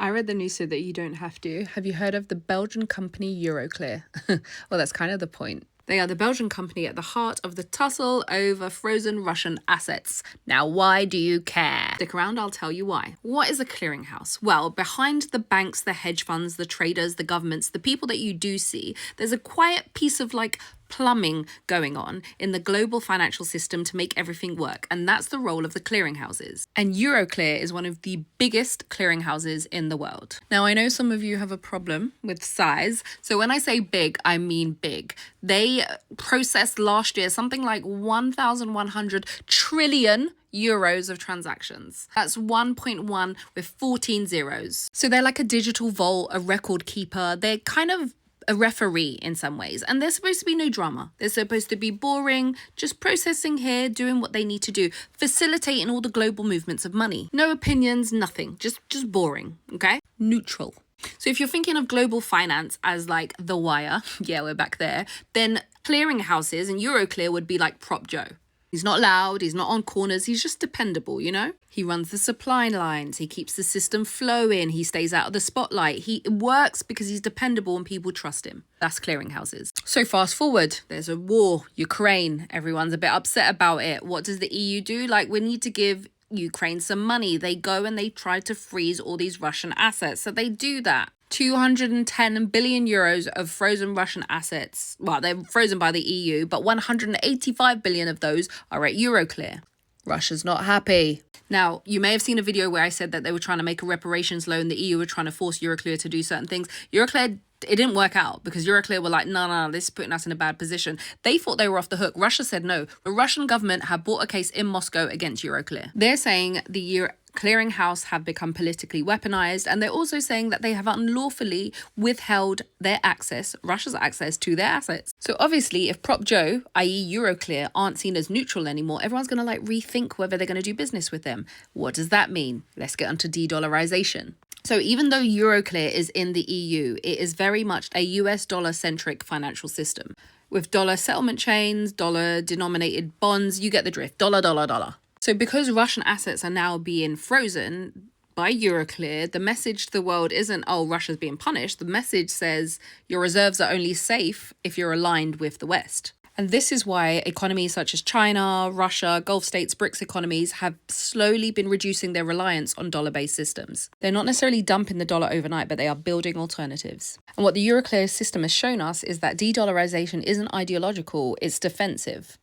I read the news so that you don't have to. Have you heard of the Belgian company Euroclear? Well, that's kind of the point. They are the Belgian company at the heart of the tussle over frozen Russian assets. Now, why do you care? Stick around, I'll tell you why. What is a clearinghouse? Well, behind the banks, the hedge funds, the traders, the governments, the people that you do see, there's a quiet piece of plumbing going on in the global financial system to make everything work. And that's the role of the clearinghouses. And Euroclear is one of the biggest clearinghouses in the world. Now, I know some of you have a problem with size. So when I say big, I mean big. They processed last year something like 1,100 trillion euros of transactions. That's 1.1 with 14 zeros. So they're like a digital vault, a record keeper. They're kind of a referee in some ways, and there's supposed to be no drama. They're supposed to be boring, just processing here, doing what they need to do, facilitating all the global movements of money. No opinions, nothing, just boring, okay? Neutral. So if you're thinking of global finance as like The Wire, yeah, we're back there, then clearinghouses and Euroclear would be like Prop Joe. He's not loud, he's not on corners, he's just dependable, you know? He runs the supply lines, he keeps the system flowing, he stays out of the spotlight. He works because he's dependable and people trust him. That's clearinghouses. So fast forward, there's a war, Ukraine, everyone's a bit upset about it. What does the EU do? We need to give Ukraine some money. They go and they try to freeze all these Russian assets. So they do that. 210 billion euros of frozen Russian assets. Well, they're frozen by the EU, but 185 billion of those are at Euroclear. Russia's not happy. Now, you may have seen a video where I said that they were trying to make a reparations loan. The EU were trying to force Euroclear to do certain things. Euroclear, it didn't work out because Euroclear were like, no, this is putting us in a bad position. They thought they were off the hook. Russia said no. The Russian government had brought a case in Moscow against Euroclear. They're saying the clearinghouse have become politically weaponized, and they're also saying that they have unlawfully withheld their access, Russia's access to their assets. So obviously, if Prop Joe, i.e. Euroclear, aren't seen as neutral anymore, everyone's going to rethink whether they're going to do business with them. What does that mean? Let's get onto de-dollarization. So even though Euroclear is in the EU, it is very much a US dollar-centric financial system. With dollar settlement chains, dollar-denominated bonds, you get the drift. Dollar, dollar, dollar. So because Russian assets are now being frozen by Euroclear, the message to the world isn't, oh, Russia's being punished. The message says your reserves are only safe if you're aligned with the West. And this is why economies such as China, Russia, Gulf states, BRICS economies have slowly been reducing their reliance on dollar-based systems. They're not necessarily dumping the dollar overnight, but they are building alternatives. And what the Euroclear system has shown us is that de-dollarization isn't ideological, it's defensive.